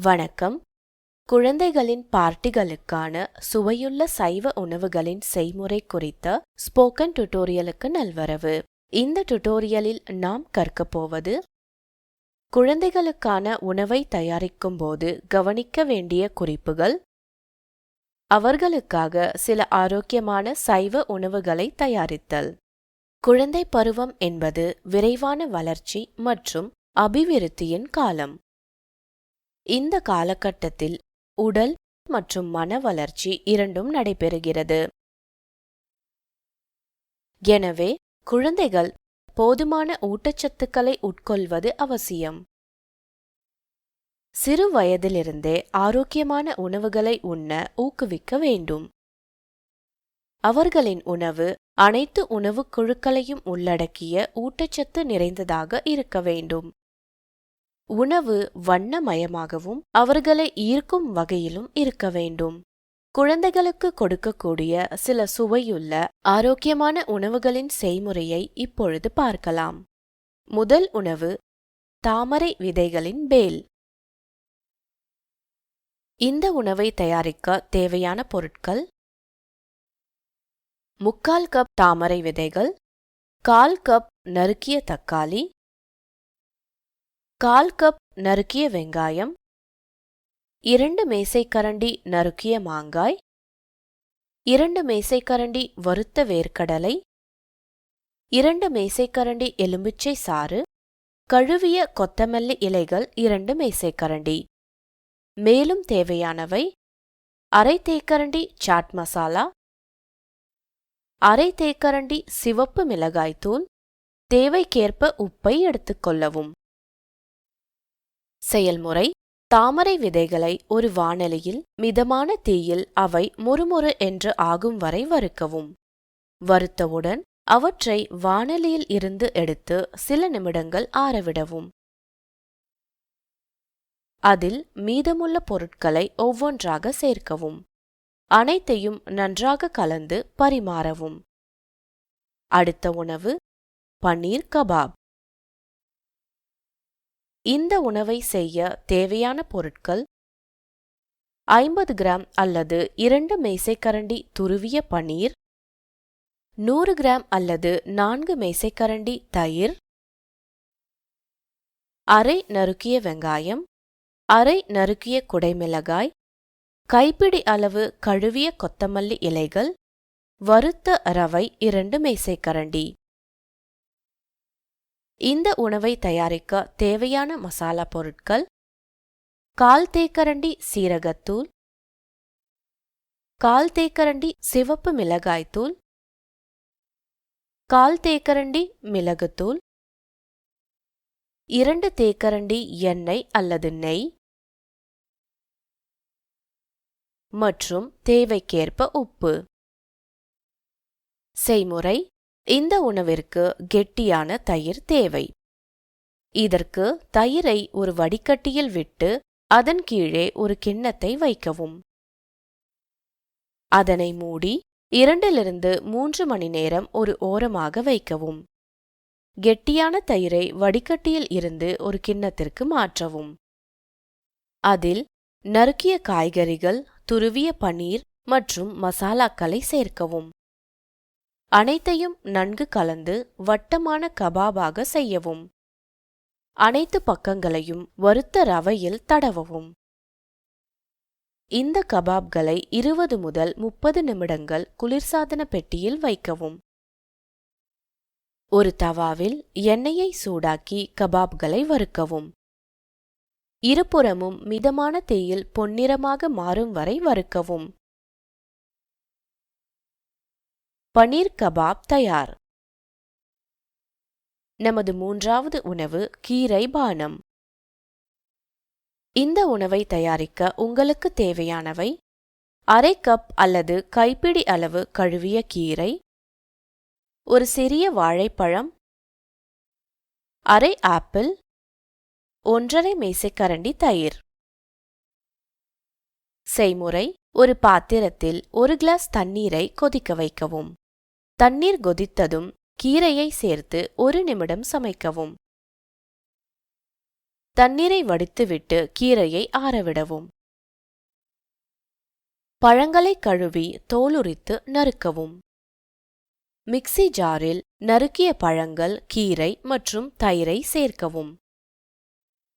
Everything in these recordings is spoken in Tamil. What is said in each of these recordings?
வணக்கம். குழந்தைகளின் பார்ட்டிகளுக்கான சுவையுள்ள சைவ உணவுகளின் செய்முறை குறித்த ஸ்போக்கன் டியூட்டோரியலுக்கு நல்வரவு. இந்த டியூட்டோரியலில் நாம் கற்கப் போவது குழந்தைகளுக்கான உணவை தயாரிக்கும் போது கவனிக்க வேண்டிய குறிப்புகள், அவர்களுக்காக சில ஆரோக்கியமான சைவ உணவுகளை தயாரித்தல். குழந்தை பருவம் என்பது விரைவான வளர்ச்சி மற்றும் அபிவிருத்தியின் காலம். இந்த காலகட்டத்தில் உடல் மற்றும் மன வளர்ச்சி இரண்டும் நடைபெறுகிறது. எனவே குழந்தைகள் போதுமான ஊட்டச்சத்துக்களை உட்கொள்வது அவசியம். சிறு வயதிலிருந்தே ஆரோக்கியமான உணவுகளை உண்ண ஊக்குவிக்க வேண்டும். அவர்களின் உணவு அனைத்து உணவுக் குழுக்களையும் உள்ளடக்கிய ஊட்டச்சத்து நிறைந்ததாக இருக்க வேண்டும். உணவு வண்ணமயமாகவும் அவர்களை ஈர்க்கும் வகையிலும் இருக்க வேண்டும். குழந்தைகளுக்கு கொடுக்கக்கூடிய சில சுவையுள்ள ஆரோக்கியமான உணவுகளின் செய்முறையை இப்பொழுது பார்க்கலாம். முதல் உணவு தாமரை விதைகளின் பேல். இந்த உணவை தயாரிக்க தேவையான பொருட்கள்: 3/4 கப் தாமரை விதைகள், 1/4 கப் நறுக்கிய தக்காளி, 1/4 கப் நறுக்கிய வெங்காயம், 2 மேசைக்கரண்டி நறுக்கிய மாங்காய், 2 மேசைக்கரண்டி வறுத்த வேர்க்கடலை, 2 மேசைக்கரண்டி எலுமிச்சை சாறு, கழுவிய கொத்தமல்லி இலைகள் 2 மேசைக்கரண்டி. மேலும் தேவையானவை: அரை தேக்கரண்டி சாட் மசாலா, அரை தேக்கரண்டி சிவப்பு மிளகாய்த்தூள், தேவைக்கேற்ப உப்பை எடுத்துக்கொள்ளவும். செயல்முறை: தாமரை விதைகளை ஒரு வாணலியில் மிதமான தீயில் அவை மொறுமொறு என்று ஆகும் வரை வறுக்கவும். வறுத்தவுடன் அவற்றை வாணலியில் இருந்து எடுத்து சில நிமிடங்கள் ஆறவிடவும். அதில் மீதமுள்ள பொருட்களை ஒவ்வொன்றாக சேர்க்கவும். அனைத்தையும் நன்றாக கலந்து பரிமாறவும். அடுத்த உணவு பன்னீர் கபாப். இந்த உணவை செய்ய தேவையான பொருட்கள்: 50 கிராம் அல்லது 2 மேசைக்கரண்டி துருவிய பன்னீர், 100 கிராம் அல்லது 4 மேசைக்கரண்டி தயிர், அரை நறுக்கிய வெங்காயம், அரை நறுக்கிய குடைமிளகாய், கைப்பிடி அளவு கழுவிய கொத்தமல்லி இலைகள், வறுத்த ரவை 2 மேசைக்கரண்டி. இந்த உணவை தயாரிக்க தேவையான மசாலா பொருட்கள்: 1/4 தேக்கரண்டி சீரகத்தூள், 1/4 தேக்கரண்டி சிவப்பு மிளகாய்த்தூள், 1/4 தேக்கரண்டி மிளகுத்தூள், 2 தேக்கரண்டி எண்ணெய் அல்லது நெய் மற்றும் தேவைக்கேற்ப உப்பு. செய்முறை: இந்த உணவிற்கு கெட்டியான தயிர் தேவை. இதற்கு தயிரை ஒரு வடிகட்டியில் விட்டு அதன் கீழே ஒரு கிண்ணத்தை வைக்கவும். அதனை மூடி 2-3 மணி நேரம் ஒரு ஓரமாக வைக்கவும். கெட்டியான தயிரை வடிகட்டியில் இருந்து ஒரு கிண்ணத்திற்கு மாற்றவும். அதில் நறுக்கிய காய்கறிகள், துருவிய பன்னீர் மற்றும் மசாலாக்களை சேர்க்கவும். அனைத்தையும் நன்கு கலந்து வட்டமான கபாபாக செய்யவும். அனைத்து பக்கங்களையும் வறுத்த ரவையில் தடவவும். இந்த கபாப்களை 20 முதல் 30 நிமிடங்கள் குளிர்சாதன பெட்டியில் வைக்கவும். ஒரு தவாவில் எண்ணெயை சூடாக்கி கபாப்களை வறுக்கவும். இருபுறமும் மிதமான தீயில் பொன்னிறமாக மாறும் வரை வறுக்கவும். பன்னீர் கபாப் தயார். நமது 3வது உணவு கீரை பானம். இந்த உணவை தயாரிக்க உங்களுக்கு தேவையானவை: அரை கப் அல்லது கைப்பிடி அளவு கழுவிய கீரை, ஒரு சிறிய வாழைப்பழம், அரை ஆப்பிள், 1/2 மேசைக்கரண்டி தயிர். செய்முறை: ஒரு பாத்திரத்தில் 1 கிளாஸ் தண்ணீரை கொதிக்க வைக்கவும். தண்ணீர் கொதித்ததும் கீரையை சேர்த்து 1 நிமிடம் சமைக்கவும். தண்ணீரை வடித்துவிட்டு கீரையை ஆறவிடவும். பழங்களை கழுவி தோலுரித்து நறுக்கவும். மிக்ஸி ஜாரில் நறுக்கிய பழங்கள், கீரை மற்றும் தயிரை சேர்க்கவும்.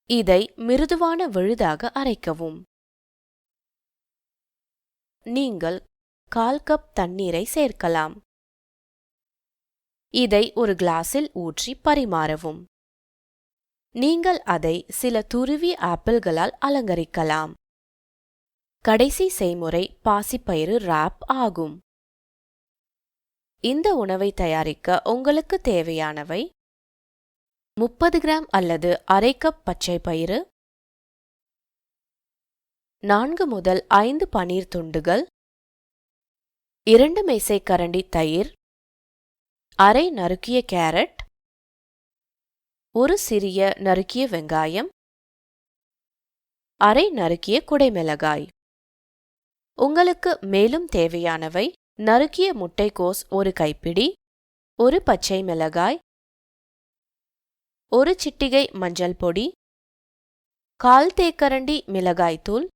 இதை மிருதுவான விழுதாக அரைக்கவும். நீங்கள் 1/4 கப் தண்ணீரை சேர்க்கலாம். இதை ஒரு கிளாஸில் ஊற்றி பரிமாறவும். நீங்கள் அதை சில துருவிய ஆப்பிள்களால் அலங்கரிக்கலாம். கடைசி செய்முறை பாசிப்பயிறு ராப் ஆகும். இந்த உணவை தயாரிக்க உங்களுக்கு தேவையானவை: 30 கிராம் அல்லது 1/2 கப் பச்சை பயிறு, 4 முதல் 5 பனீர் துண்டுகள், 2 மேசைக்கரண்டி தயிர், அரை நறுக்கிய கேரட், ஒரு சிறிய நறுக்கிய வெங்காயம், அரை நறுக்கிய குடைமிளகாய். உங்களுக்கு மேலும் தேவையானவை: நறுக்கிய முட்டைக்கோஸ் ஒரு கைப்பிடி, ஒரு பச்சை மிளகாய், ஒரு சிட்டிகை மஞ்சள் பொடி, 1/4 தேக்கரண்டி மிளகாய்த்தூள்,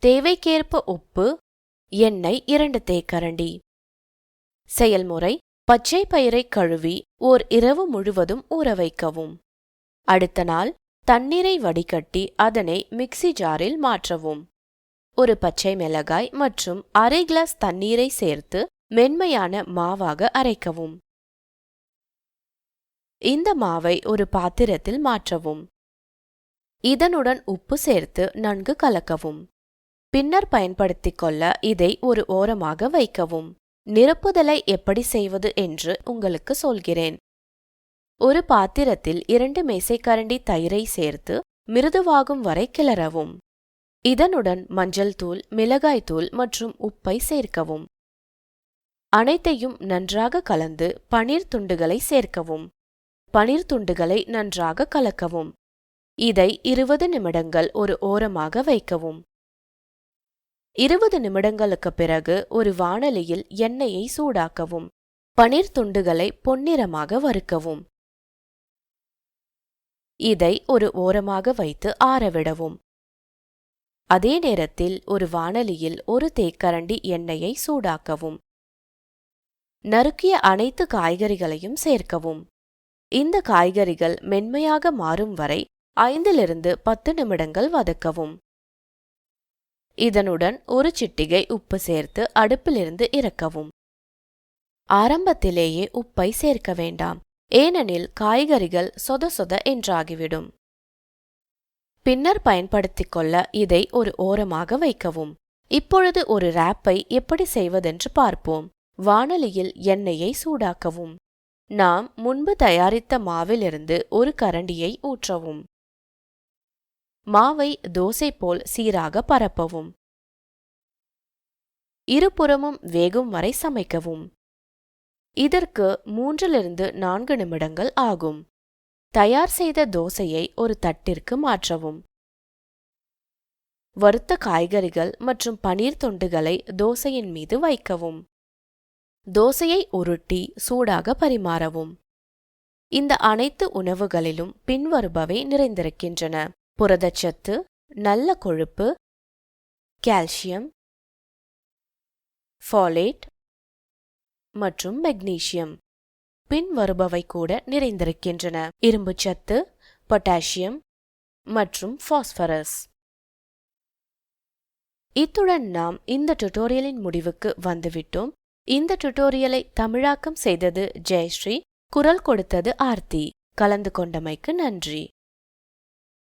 தேவைக்கேற்ப உப்பு, எண்ணெய் 2 தேக்கரண்டி. செயல்முறை: பச்சை பயிரை கழுவி ஓர் இரவு முழுவதும் ஊற வைக்கவும். அடுத்த நாள் தண்ணீரை வடிகட்டி அதனை மிக்ஸி ஜாரில் மாற்றவும். ஒரு பச்சை மிளகாய் மற்றும் அரை கிளாஸ் தண்ணீரை சேர்த்து மென்மையான மாவாக அரைக்கவும். இந்த மாவை ஒரு பாத்திரத்தில் மாற்றவும். இதனுடன் உப்பு சேர்த்து நன்கு கலக்கவும். பின்னர் பயன்படுத்திக் கொள்ள இதை ஒரு ஓரமாக வைக்கவும். நிரப்புதலை எப்படி செய்வது என்று உங்களுக்கு சொல்கிறேன். ஒரு பாத்திரத்தில் 2 மேசைக்கரண்டி தயிரை சேர்த்து மிருதுவாகும் வரை கிளறவும். இதனுடன் மஞ்சள் தூள், மிளகாய்த்தூள் மற்றும் உப்பை சேர்க்கவும். அனைத்தையும் நன்றாக கலந்து பனீர் துண்டுகளை சேர்க்கவும். பனீர் துண்டுகளை நன்றாக கலக்கவும். இதை 20 நிமிடங்கள் ஒரு ஓரமாக வைக்கவும். 20 நிமிடங்களுக்கு பிறகு ஒரு வாணலியில் எண்ணெயை சூடாக்கவும். பனீர் துண்டுகளை பொன்னிறமாக வறுக்கவும். இதை ஒரு ஓரமாக வைத்து ஆறவிடவும். அதே நேரத்தில் ஒரு வாணலியில் 1 தேக்கரண்டி எண்ணெயை சூடாக்கவும். நறுக்கிய அனைத்து காய்கறிகளையும் சேர்க்கவும். இந்த காய்கறிகள் மென்மையாக மாறும் வரை 5 - 10 நிமிடங்கள் வதக்கவும். இதனுடன் ஒரு சிட்டிகை உப்பு சேர்த்து அடுப்பிலிருந்து இறக்கவும். ஆரம்பத்திலேயே உப்பை சேர்க்க வேண்டாம், ஏனெனில் காய்கறிகள் சொத சொத என்றாகிவிடும். பின்னர் பயன்படுத்திக் கொள்ள இதை ஒரு ஓரமாக வைக்கவும். இப்பொழுது ஒரு ராப்பை எப்படி செய்வதென்று பார்ப்போம். வாணலியில் எண்ணெயை சூடாக்கவும். நாம் முன்பு தயாரித்த மாவிலிருந்து ஒரு கரண்டியை ஊற்றவும். மாவை தோசை போல் சீராக பரப்பவும். இருபுறமும் வேகும் வரை சமைக்கவும். இதற்கு 3 - 4 நிமிடங்கள் ஆகும். தயார் செய்த தோசையை ஒரு தட்டிற்கு மாற்றவும். வறுத்த காய்கறிகள் மற்றும் பனீர் துண்டுகளை தோசையின் மீது வைக்கவும். தோசையை உருட்டி சூடாக பரிமாறவும். இந்த அனைத்து உணவுகளிலும் பின்வருபவை நிறைந்திருக்கின்றன: புரதச்சத்து, நல்ல கொழுப்பு, கால்சியம், ஃபாலேட் மற்றும் மெக்னீசியம். பின்வருபவை கூட நிறைந்திருக்கின்றன: இரும்புச்சத்து, பொட்டாசியம் மற்றும் பாஸ்பரஸ். இத்துடன் நாம் இந்த டுடோரியலின் முடிவுக்கு வந்துவிட்டோம். இந்த டுடோரியலை தமிழாக்கம் செய்தது ஜெயஸ்ரீ, குரல் கொடுத்தது ஆர்த்தி. கலந்து கொண்டமைக்கு நன்றி.